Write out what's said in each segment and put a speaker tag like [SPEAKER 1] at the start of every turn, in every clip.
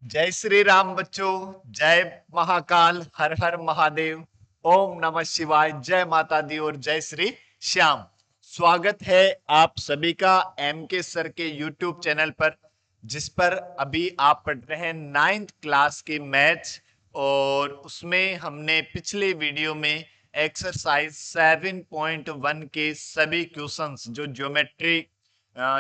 [SPEAKER 1] जय श्री राम बच्चों। जय महाकाल, हर हर महादेव। ओम नमः शिवाय। जय माता दी और जय श्री श्याम। स्वागत है आप सभी का एम के सर के यूट्यूब चैनल पर, जिस पर अभी आप पढ़ रहे हैं 9th क्लास की मैथ्स। और उसमें हमने पिछले वीडियो में एक्सरसाइज 7.1 के सभी क्वेश्चंस जो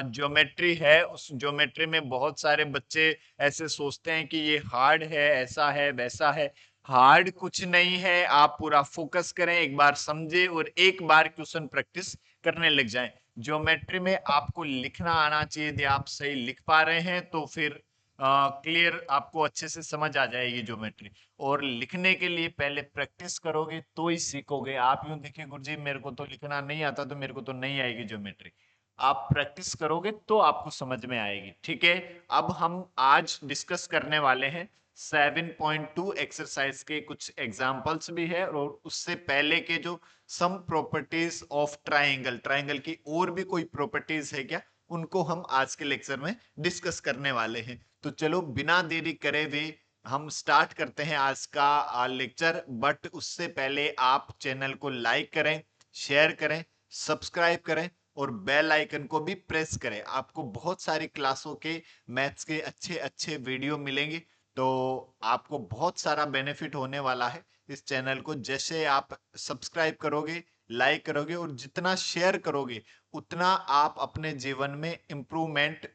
[SPEAKER 1] ज्योमेट्री है, उस ज्योमेट्री में बहुत सारे बच्चे ऐसे सोचते हैं कि ये हार्ड है, ऐसा है वैसा है। हार्ड कुछ नहीं है, आप पूरा फोकस करें, एक बार समझे और एक बार क्वेश्चन प्रैक्टिस करने लग जाएं। ज्योमेट्री में आपको लिखना आना चाहिए। यदि आप सही लिख पा रहे हैं तो फिर क्लियर आपको अच्छे से समझ आ जाएगी ज्योमेट्री। और लिखने के लिए पहले प्रैक्टिस करोगे तो ही सीखोगे। आप यूं देखिए, गुरुजी मेरे को तो लिखना नहीं आता, तो मेरे को तो नहीं आएगी ज्योमेट्री। आप प्रैक्टिस करोगे तो आपको समझ में आएगी। ठीक है, अब हम आज डिस्कस करने वाले हैं 7.2 एक्सरसाइज के कुछ एग्जाम्पल्स भी है, और उससे पहले के जो some properties of triangle, triangle की और भी कोई प्रॉपर्टीज है क्या, उनको हम आज के लेक्चर में डिस्कस करने वाले हैं। तो चलो बिना देरी करे हुए हम स्टार्ट करते हैं आज का लेक्चर। बट उससे पहले आप चैनल को लाइक करें, शेयर करें, सब्सक्राइब करें और बेल आइकन को भी प्रेस करें। आपको बहुत सारी क्लासों के मैथ्स के अच्छे अच्छे वीडियो मिलेंगे, तो आपको बहुत सारा बेनिफिट होने वाला है इस चैनल को। जैसे आप सब्सक्राइब करोगे, लाइक करोगे और जितना शेयर करोगे, उतना आप अपने जीवन में इंप्रूवमेंट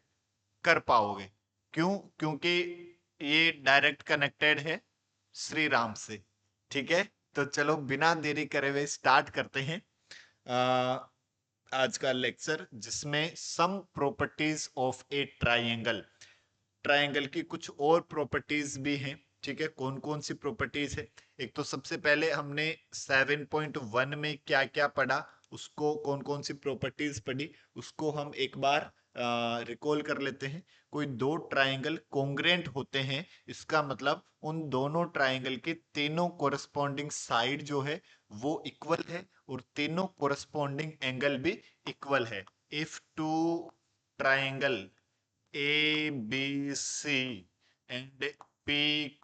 [SPEAKER 1] कर पाओगे। क्यों? क्योंकि ये डायरेक्ट कनेक्टेड है श्री राम से। ठीक है, तो चलो बिना देरी करे हुए स्टार्ट करते हैं आज का लेक्चर, जिसमें some properties of a triangle. Triangle की कुछ और प्रॉपर्टीज भी हैं। ठीक है, कौन कौन सी प्रॉपर्टीज है? एक तो सबसे पहले हमने 7.1 में क्या क्या पढ़ा, उसको कौन कौन सी प्रॉपर्टीज पढ़ी, उसको हम एक बार रिकॉल कर लेते हैं। कोई दो ट्राइंगल कोंग्रेंट होते हैं, इसका मतलब उन दोनों ट्राइंगल के तीनों कोरस्पॉन्डिंग साइड जो है वो इक्वल है, और तीनों कोरस्पॉन्डिंग एंगल भी इक्वल है। If two triangle A, B, C and P,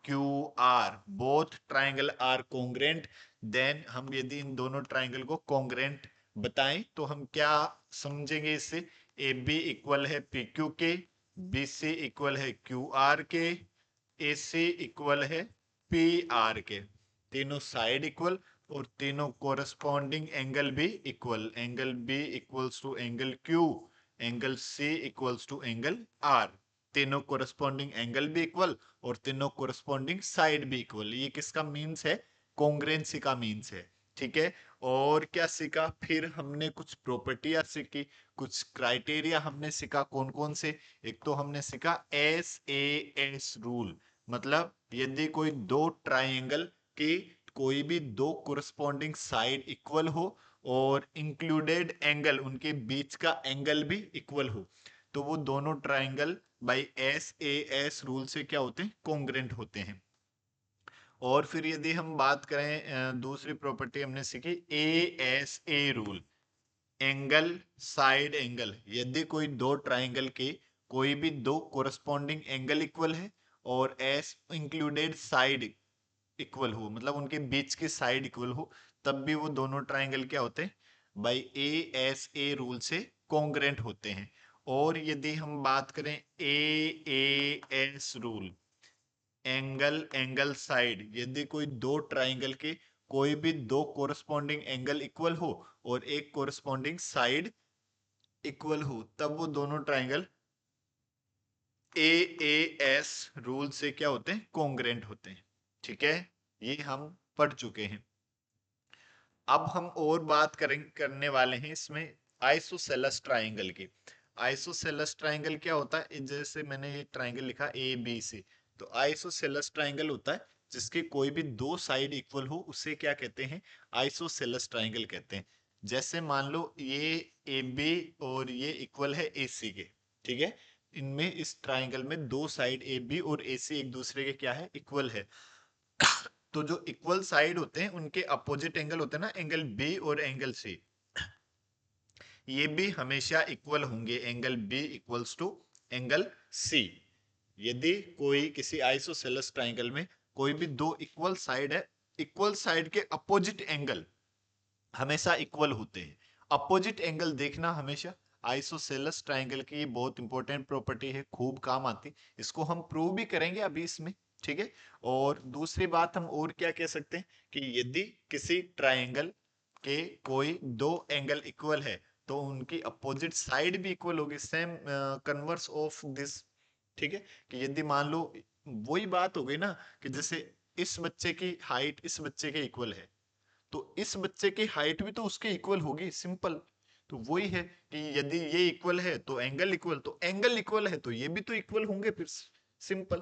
[SPEAKER 1] Q, R both triangle are congruent, then हम यदि इन दोनों ट्राइंगल को congruent बताएं तो हम क्या समझेंगे इससे? AB इक्वल है PQ के, BC इक्वल है QR के, AC इक्वल है PR के। तीनों साइड इक्वल और तीनों कोरस्पॉन्डिंग एंगल भी equal. Angle B equals to angle Q, angle C equals to angle R। तीनों कोरस्पॉन्डिंग एंगल भी इक्वल और तीनों कोरस्पॉन्डिंग साइड भी इक्वल। ये किसका मीन्स है? कॉन्ग्रुएंसी का मीन्स है। ठीक है, और क्या सीखा फिर हमने? कुछ प्रॉपर्टियां सीखी, कुछ क्राइटेरिया हमने सीखा। कौन कौन से? एक तो हमने सीखा SAS रूल, मतलब यदि कोई दो ट्राइंगल की कोई भी दो कोरस्पॉन्डिंग साइड इक्वल हो और इंक्लूडेड एंगल, उनके बीच का एंगल भी इक्वल हो, तो वो दोनों ट्राइंगल बाय SAS रूल से क्या होते हैं? कॉन्ग्रुएंट होते हैं। और फिर यदि हम बात करें, दूसरी प्रॉपर्टी हमने सीखी ASA rule, angle side angle. यदि कोई दो ट्राइंगल के कोई भी दो कोरस्पॉन्डिंग एंगल इक्वल है और एस इंक्लूडेड साइड इक्वल हो, मतलब उनके बीच की साइड इक्वल हो, तब भी वो दोनों ट्राइंगल क्या होते हैं? बाय ASA रूल से कॉन्ग्रुएंट होते हैं। और यदि हम बात करें AAS rule, angle angle side, यदि कोई दो ट्राइंगल के कोई भी दो कोरस्पॉन्डिंग एंगल इक्वल हो और एक कोरस्पॉन्डिंग साइड इक्वल हो, तब वो दोनों ट्राइंगल AAS रूल से क्या होते हैं? कॉन्ग्रुएंट होते हैं। ठीक है, ये हम पढ़ चुके हैं। अब हम और बात करने वाले हैं इसमें आइसोसेलेस ट्राइंगल की। आइसोसेलेस ट्राइंगल क्या होता है? जैसे मैंने ये ट्राइंगल लिखा ABC, तो आइसोसेलेस ट्राइंगल होता है जिसके कोई भी दो साइड इक्वल हो, उसे क्या कहते हैं? आइसोसेलेस ट्राइंगल कहते हैं। जैसे मान लो ये AB और ये इक्वल है AC के। ठीक है, इनमें इस ट्राइंगल में दो साइड AB और AC एक दूसरे के क्या है? इक्वल है। तो जो इक्वल साइड होते हैं उनके अपोजिट एंगल होते हैं ना, एंगल B और एंगल C, ये भी हमेशा इक्वल होंगे। Angle B equals to angle C। यदि कोई किसी आइसोसेलेस ट्राइंगल में कोई भी दो इक्वल साइड है, इक्वल साइड के अपोजिट एंगल हमेशा इक्वल होते हैं। अपोजिट एंगल देखना हमेशा आइसोसेलेस ट्राइंगल की ये बहुत इंपॉर्टेंट प्रॉपर्टी है, खूब काम आती। इसको हम प्रूव भी करेंगे अभी इसमें, ठीक है। और दूसरी बात हम और क्या कह सकते हैं कि यदि किसी ट्राइंगल के कोई दो एंगल इक्वल है तो उनकी अपोजिट साइड भी इक्वल होगी, सेम कन्वर्स ऑफ दिस, ठीक है। कि यदि मान लो वही बात हो गई ना कि जैसे इस बच्चे की हाइट इस बच्चे के इक्वल है तो इस बच्चे की हाइट भी तो उसके इक्वल होगी, सिंपल। तो वही है कि यदि ये इक्वल है तो एंगल इक्वल, तो एंगल इक्वल है तो ये भी तो इक्वल होंगे फिर, सिंपल,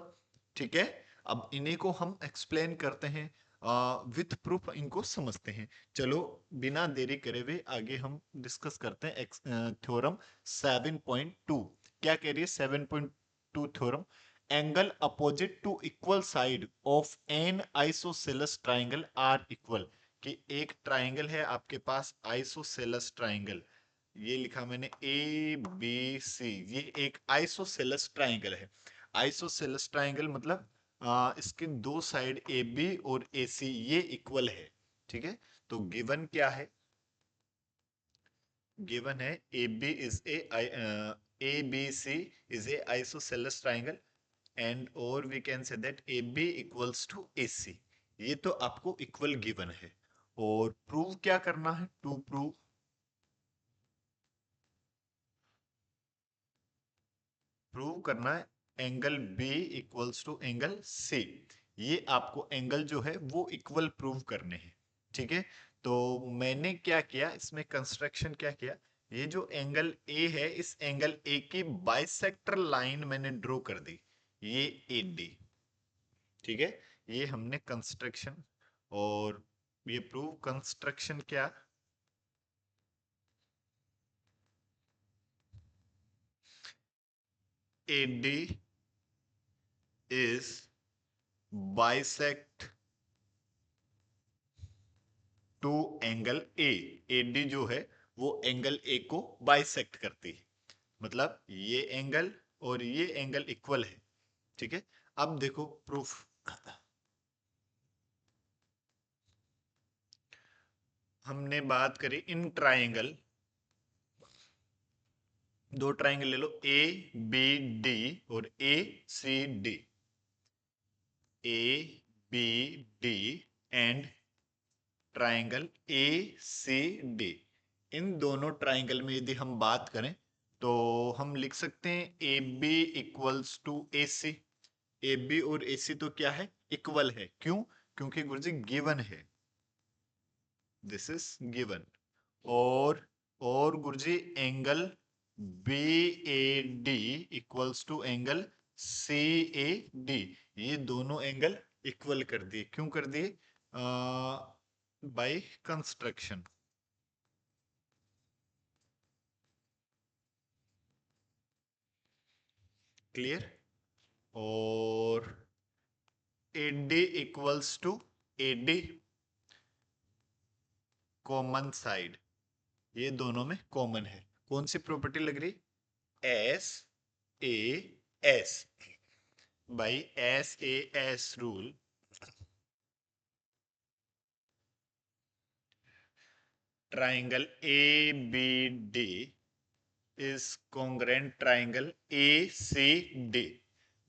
[SPEAKER 1] ठीक है। अब इन्हीं को हम एक्सप्लेन करते हैं विथ प्रूफ, इनको समझते हैं। चलो बिना देरी करे हुए आगे हम डिस्कस करते हैं थ्योरम 7.2। क्या कह रही है 7.2 theorem? Angle opposite to equal side of an isosceles triangle are equal. कि एक ट्राइंगल है आपके पास आइसोसेलेस ट्राइंगल, ये लिखा मैंने ए बी सी, ये एक आइसोसेलेस ट्राइंगल है। आइसोसेलेस ट्राइंगल मतलब इसके दो साइड ए बी और ए सी ये इक्वल है, ठीक है। तो गिवन क्या है? गिवन है A B is A B C is a isosceles triangle and और we can say that A B equals to A C. ये तो आपको इक्वल गिवन है। और प्रूव क्या करना है? टू प्रूव करना है angle B equals to angle C. ये आपको एंगल जो है वो इक्वल प्रूव करने हैं, ठीक है। तो मैंने क्या किया इसमें, कंस्ट्रक्शन क्या किया, ये जो एंगल ए है इस एंगल ए की बाइसेक्टर लाइन मैंने ड्रॉ कर दी, ये ए डी, ठीक है। ये हमने कंस्ट्रक्शन, और ये प्रूव कंस्ट्रक्शन क्या, A D is bisect to angle A. AD जो है वो एंगल ए को बाइसेक्ट करती है, मतलब ये एंगल और ये एंगल इक्वल है, ठीक है। अब देखो प्रूफ, हमने बात करी इन ट्राइंगल, दो ट्राइंगल ले लो ए बी डी और A C D, A B D and triangle A C D. इन दोनों ट्राइंगल में यदि हम बात करें तो हम लिख सकते हैं A B equals to A C. A B और ए सी तो क्या है? इक्वल है। क्यों? क्योंकि गुरुजी गिवन है, दिस इज गिवन। और गुरुजी angle B A D equals to angle C A D, ये दोनों एंगल इक्वल कर दिए। क्यों कर दिए? By construction, clear. और AD equals to AD common side, ये दोनों में कॉमन है। कौन सी प्रॉपर्टी लग रही? S A S, by S A S rule triangle A B D is congruent triangle A C D.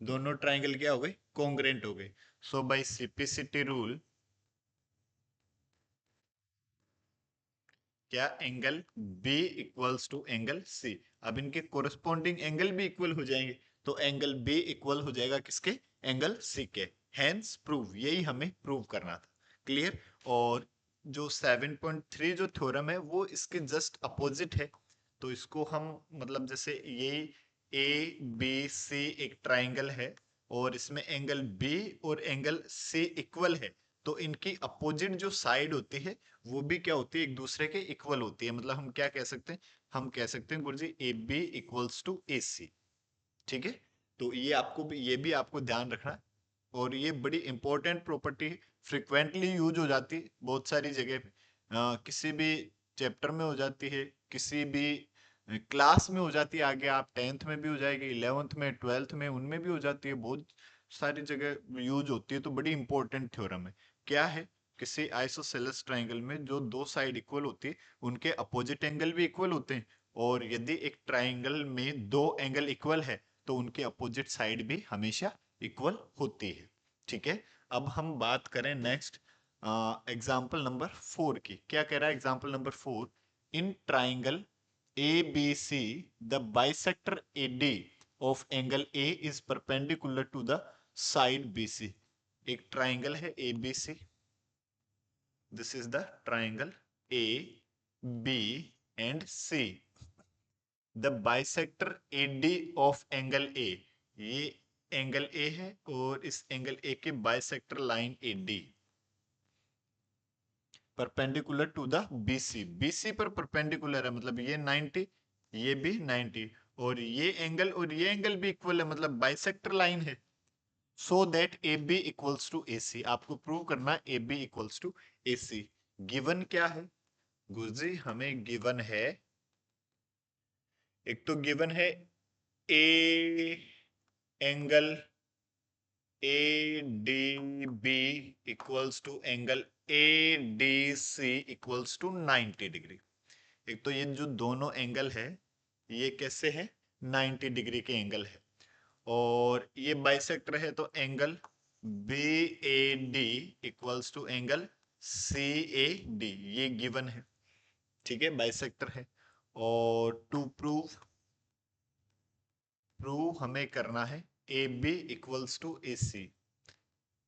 [SPEAKER 1] दोनों ट्राइंगल क्या हो गए? कॉन्ग्रेंट हो गए। सो बाई सिपिसिटी रूल क्या angle B equals to angle C, अब इनके कोरस्पॉन्डिंग एंगल भी इक्वल हो जाएंगे, तो एंगल बी इक्वल हो जाएगा किसके? एंगल सी के। हैंस प्रूव, यही हमें प्रूव करना था, क्लियर। और जो 7.3 जो थ्योरम है वो इसके जस्ट अपोजिट है। तो इसको हम मतलब जैसे ये ए बी सी एक ट्राइंगल है और इसमें एंगल बी और एंगल सी इक्वल है, तो इनकी अपोजिट जो साइड होती है वो भी क्या होती है? एक दूसरे के इक्वल होती है। मतलब हम क्या कह सकते हैं? हम कह सकते हैं गुरुजी ए बी इक्वल्स टू ए सी, ठीक है। तो ये आपको भी, ये भी आपको ध्यान रखना है। और ये बड़ी इंपॉर्टेंट प्रॉपर्टी फ्रिक्वेंटली यूज हो जाती है बहुत सारी जगह पे, किसी भी चैप्टर में हो जाती है, किसी भी क्लास में हो जाती है, आगे आप 10th में भी हो जाएगी, 11th में, 12th में, उनमें भी हो जाती है, बहुत सारी जगह यूज होती है। तो बड़ी इंपॉर्टेंट थ्योरम है। क्या है? किसी आइसोसेलेस ट्राइंगल में जो दो साइड इक्वल होती है उनके अपोजिट एंगल भी इक्वल होते हैं, और यदि एक ट्राइंगल में दो एंगल इक्वल है तो उनके अपोजिट साइड भी हमेशा इक्वल होती है। ठीक है, अब हम बात करें नेक्स्ट एग्जाम्पल नंबर 4 की। क्या कह रहा है example number 4? In triangle ABC, the bisector AD of angle A is perpendicular to the side BC. एक ट्राइंगल है ABC, this is the triangle AB and C. The bisector AD of angle A, ये angle A है और इस angle A के bisector line AD perpendicular to the BC पर perpendicular है, मतलब ये 90, ये भी 90, और ये एंगल भी इक्वल है, मतलब बाइसेक्टर लाइन है। So that AB equals to AC, आपको प्रूव करना है AB equals to AC। Given क्या है गुरुजी? हमें गिवन है, एक तो गिवन है a angle ADB equals to angle ADC equals to 90 degree. एक तो ये जो दोनों एंगल है ये कैसे है? 90 डिग्री के एंगल है, और ये बाइसेक्टर है तो angle BAD equals to angle CAD, ये गिवन है। ठीक है, बाइसेक्टर है। और टू प्रूव हमें करना है AB equals to AC,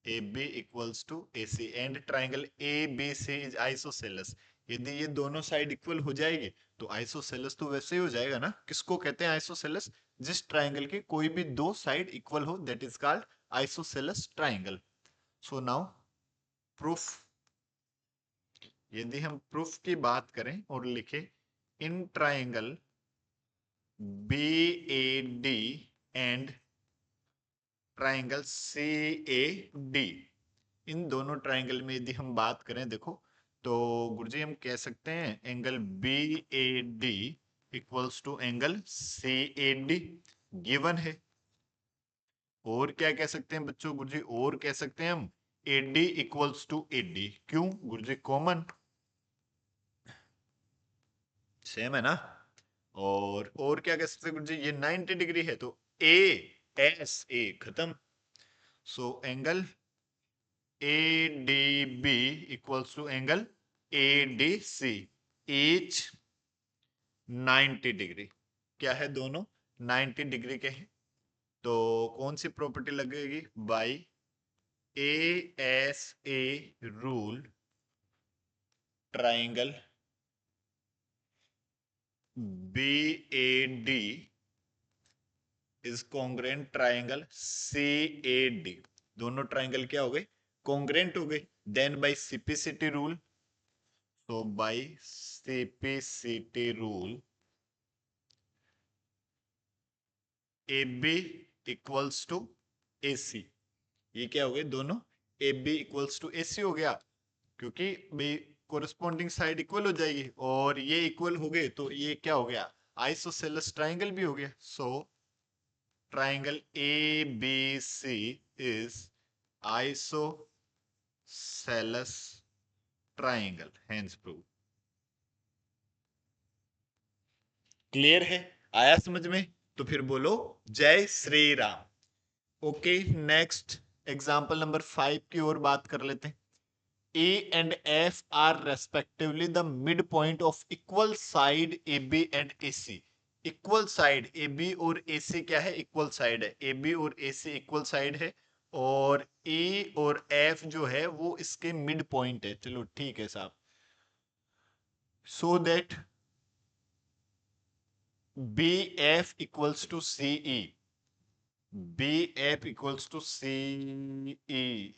[SPEAKER 1] AB equals to AC and triangle ABC is isosceles. यदि ये दोनों साइड इक्वल हो जाएगी तो आइसोसेलेस तो वैसे ही हो जाएगा ना। किसको कहते हैं आइसोसेलेस? जिस ट्राइंगल के कोई भी दो साइड इक्वल हो, that is called isosceles triangle. So now proof, यदि हम प्रूफ की बात करें और लिखें in triangle BAD and triangle CAD, इन दोनों ट्राइंगल में यदि हम बात करें, देखो तो गुरुजी हम कह सकते हैं angle BAD equals to angle CAD, given है। और क्या कह सकते हैं बच्चों गुरुजी? और कह सकते हैं हम AD इक्वल्स टू AD। क्यों गुरुजी? कॉमन, सेम है ना। और क्या कह सकते हैं गुरुजी? ये 90 डिग्री है तो ASA खत्म। So angle ADB equals to angle ADC, each 90 degree. क्या है? दोनों 90 डिग्री के हैं। तो कौन सी प्रॉपर्टी लगेगी? By ASA rule, triangle BAD is congruent triangle CAD। दोनों ट्राइंगल क्या हो गए? कॉन्ग्रेंट हो गए। Then by CPCT rule, so by CPCT rule AB equals to AC, ये क्या हो गए? दोनों AB इक्वल्स टू AC हो गया, क्योंकि भाई कोरिस्पॉन्डिंग साइड इक्वल हो जाएगी, और ये इक्वल हो गए तो ये क्या हो गया? आइसोसेलेस ट्राइंगल भी हो गया। So triangle ABC is isosceles triangle, hence prove. Clear है? आया समझ में? तो फिर बोलो जय Shri Ram. Okay, next example number 5 की ओर बात कर लेते हैं। A and F are respectively the midpoint of equal side AB and AC। Equal side AB और AC क्या है? इक्वल साइड है। AB और AC इक्वल साइड है, और E और F जो है वो इसके मिड पॉइंट है। चलो ठीक है साहब। So that BF equals to CE, BF equals to CE।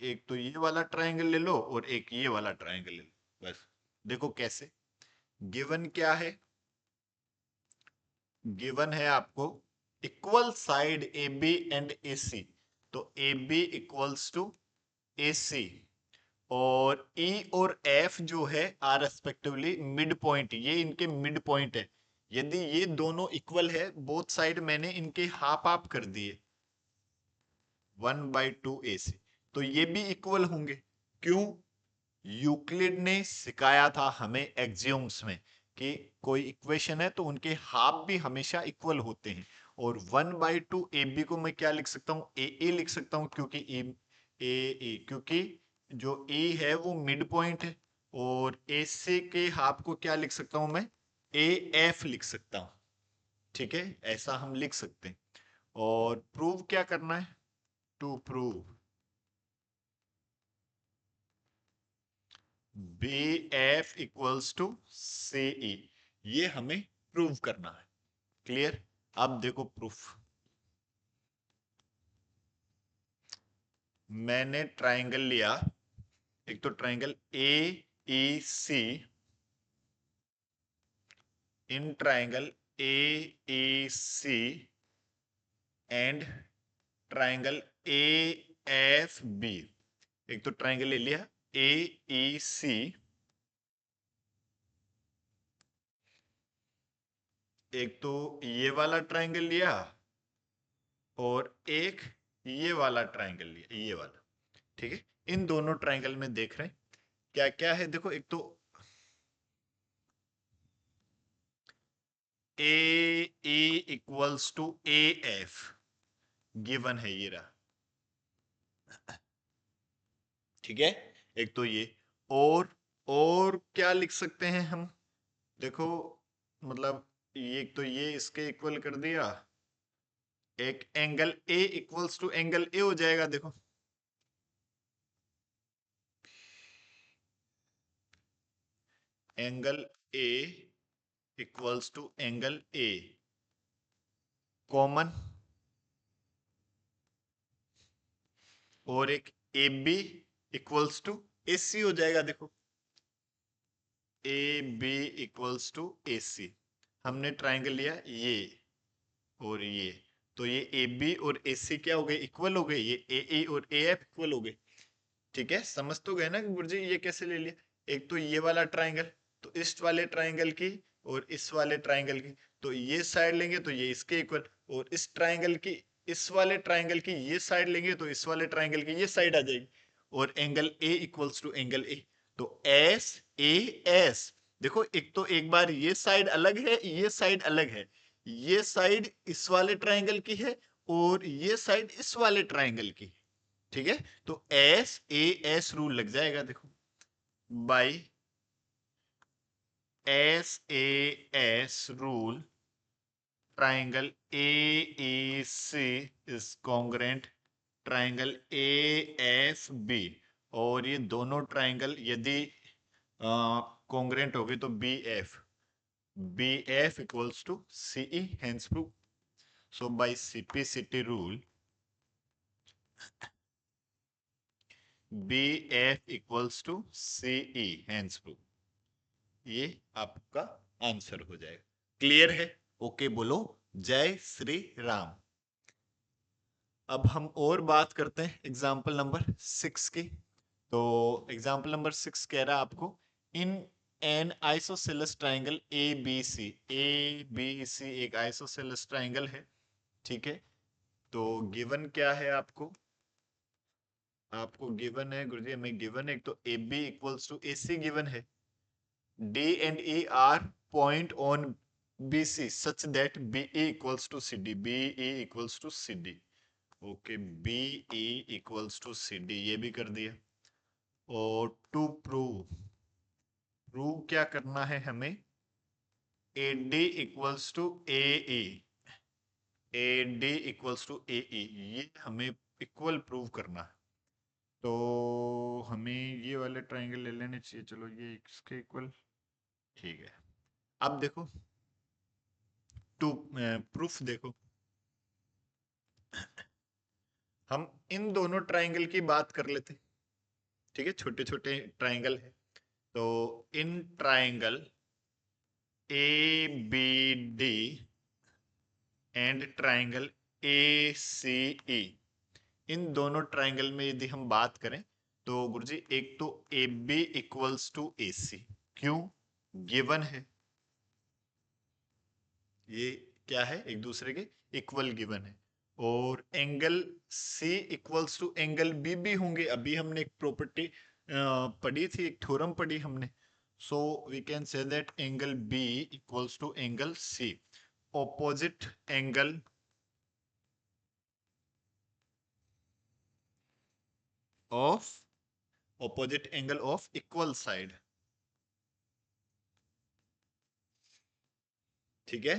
[SPEAKER 1] एक तो ये वाला ट्राइंगल ले लो और एक ये वाला ट्राइंगल ले लो। बस देखो कैसे। गिवन क्या है? गिवन है आपको equal side AB and AC, तो AB इक्वल्स टू AC, और E और F जो है आर रेस्पेक्टिवली मिड पॉइंट, ये इनके मिड पॉइंट है। यदि ये दोनों इक्वल है, बोथ साइड मैंने इनके हाफ हाफ कर दिए 1/2 AC, तो ये भी इक्वल होंगे। क्यों? यूक्लिड ने सिखाया था हमें एक्सियोम्स में कि कोई इक्वेशन है तो उनके हाफ भी हमेशा इक्वल होते हैं। और 1/2 AB को मैं क्या लिख सकता हूं? ए लिख सकता हूं, क्योंकि क्योंकि जो ए है वो मिड पॉइंट है। और ए से के हाफ को क्या लिख सकता हूं मैं? AF लिख सकता हूं। ठीक है, ऐसा हम लिख सकते हैं। और प्रूव क्या करना है? To prove BF equals to CE, ये हमें प्रूव करना है। क्लियर? अब देखो प्रूफ। मैंने ट्राइंगल लिया, एक तो triangle AEC, in triangle AEC and triangle AFB। एक तो ट्राइंगल ले लिया AEC, एक तो ये वाला ट्राइंगल लिया और एक ये वाला ट्राइंगल लिया, ये वाला। ठीक है, इन दोनों ट्राइंगल में देख रहे हैं क्या क्या है। देखो, एक तो ए इक्वल्स टू AF गिवन है, ये रहा। ठीक है, एक तो ये। और क्या लिख सकते हैं हम? देखो, मतलब ये तो ये इसके इक्वल कर दिया। एक angle A equals to angle A हो जाएगा। देखो, angle A equals to angle A common, और एक A B equals to A C हो जाएगा। देखो, A B equals to A C. हमने ट्राइंगल लिया ये और ये, तो ये ए बी और ए सी क्या हो गए? इक्वल हो गए। ये ए और ए एफ इक्वल हो गए। ठीक है, समझ तो गए ना कि गुरुजी ये कैसे ले लिया? एक तो ये वाला ट्राइंगल, तो इस वाले ट्राइंगल की और इस वाले ट्राइंगल की, तो ये साइड लेंगे तो ये इसके इक्वल, और इस ट्राइंगल की इस वाले ट्राइंगल की ये साइड लेंगे तो इस वाले ट्राइंगल की ये साइड आ जाएगी। और angle A equals to angle A, तो एस ए एस। देखो, एक तो एक बार ये साइड अलग है, ये साइड अलग है। ये साइड इस वाले ट्राइंगल की है और ये साइड इस वाले ट्राइंगल की। ठीक है, तो एस ए एस रूल लग जाएगा। देखो, by S A S rule, triangle A C is congruent triangle A F B. और ये दोनों ट्राइंगल यदि कॉन्ग्रेंट हो गए तो B F equals to CE, hence prove. So by city rule, B F equals to CE, hence prove. ये आपका answer हो जाएगा। क्लियर है? ओके बोलो, जय श्री राम। अब हम और बात करते हैं एग्जाम्पल नंबर 6 की। तो एग्जाम्पल नंबर 6 कह रहा है आपको, in an isosceles triangle A B C एक आइसोसेलेस ट्राइंगल है। ठीक है, तो गिवन क्या है आपको? आपको गिवन है गुरुजी, हमें गिवन है, एक तो A B equals to A C given है। D and E are point on BC such that BE equals to CD. BE equals to CD. Okay, BE equals to CD, ये भी कर दिया। और टू प्रूव क्या करना है हमें? AD equals to AE, AD equals to AE, ये हमें इक्वल प्रूव करना है। तो हमें ये वाले ट्राइंगल ले लेने चाहिए। चलो, ये इसके इक्वल। ठीक है, अब देखो टू प्रूफ देखो, हम इन दोनों ट्राइंगल की बात कर लेते। ठीक है, छोटे छोटे ट्राइंगल है। तो इन triangle A B D and triangle A C E, इन दोनों ट्राइंगल में यदि हम बात करें तो गुरुजी, एक तो A B equals to A सी, क्यों? गिवन है। ये क्या है, एक दूसरे के इक्वल गिवन है। और angle C equals to angle B भी होंगे। अभी हमने एक प्रॉपर्टी पढ़ी थी, एक थ्योरम पढ़ी हमने। So we can say that angle B equals to angle C. Opposite angle of opposite angle of equal side. ठीक है,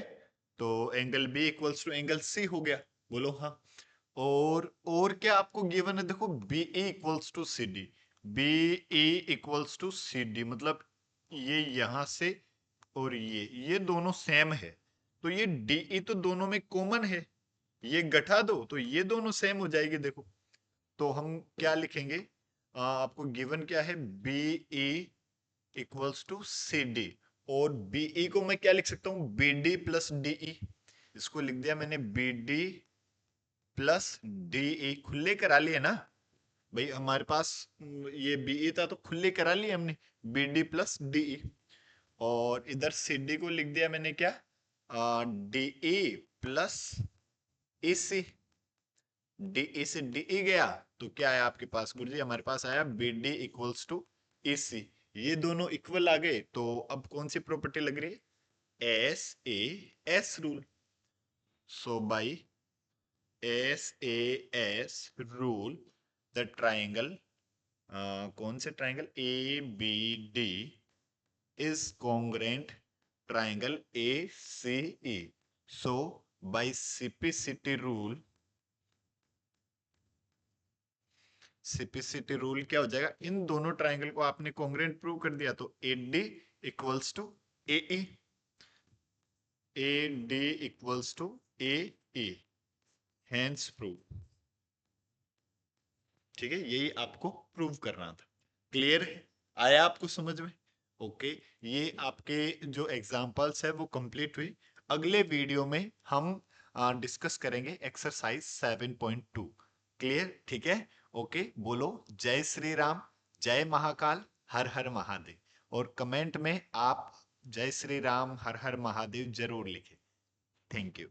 [SPEAKER 1] तो angle B equals to angle C हो गया। बोलो हाँ। और क्या आपको गिवन है, देखो B equals to C D. B equals to C D मतलब ये यहां से और ये दोनों सेम है। तो ये डी तो दोनों में कॉमन है, ये घटा दो तो ये दोनों सेम हो जाएगी। देखो तो हम क्या लिखेंगे, आपको गिवन क्या है, B equals to C D. और बीई को मैं क्या लिख सकता हूं, बी डी प्लस डीई। इसको लिख दिया मैंने बी डी प्लस डीई। खुले करा लिए ना भाई हमारे पास, ये बीई था तो खुले करा लिए हमने, बी डी प्लस डीई। और इधर सी डी को लिख दिया मैंने क्या, डीई प्लस एसी। डीई से डीई गया तो क्या आया आपके पास गुरुजी, हमारे पास आया B D equals to AC. ये दोनों इक्वल आ गए तो अब कौन सी प्रॉपर्टी लग रही है, S A S rule. So by S A S rule the triangle, कौन से triangle, A B D is congruent triangle A C E. So by CPCT rule, CPCT rule क्या हो जाएगा, इन दोनों ट्राइंगल को आपने कॉन्ग्रेंट प्रूव कर दिया तो A D equals to A E. A D equals to A E, hence prove. ठीक है, यही आपको प्रूव करना था। क्लियर है, आया आपको समझ में। ओके, ये आपके जो एग्जांपल्स है वो कंप्लीट हुई। अगले वीडियो में हम डिस्कस करेंगे एक्सरसाइज 7.2। क्लियर, ठीक है। ओके, बोलो जय श्री राम, जय महाकाल, हर हर महादेव। और कमेंट में आप जय श्री राम हर हर महादेव जरूर लिखें। Thank you.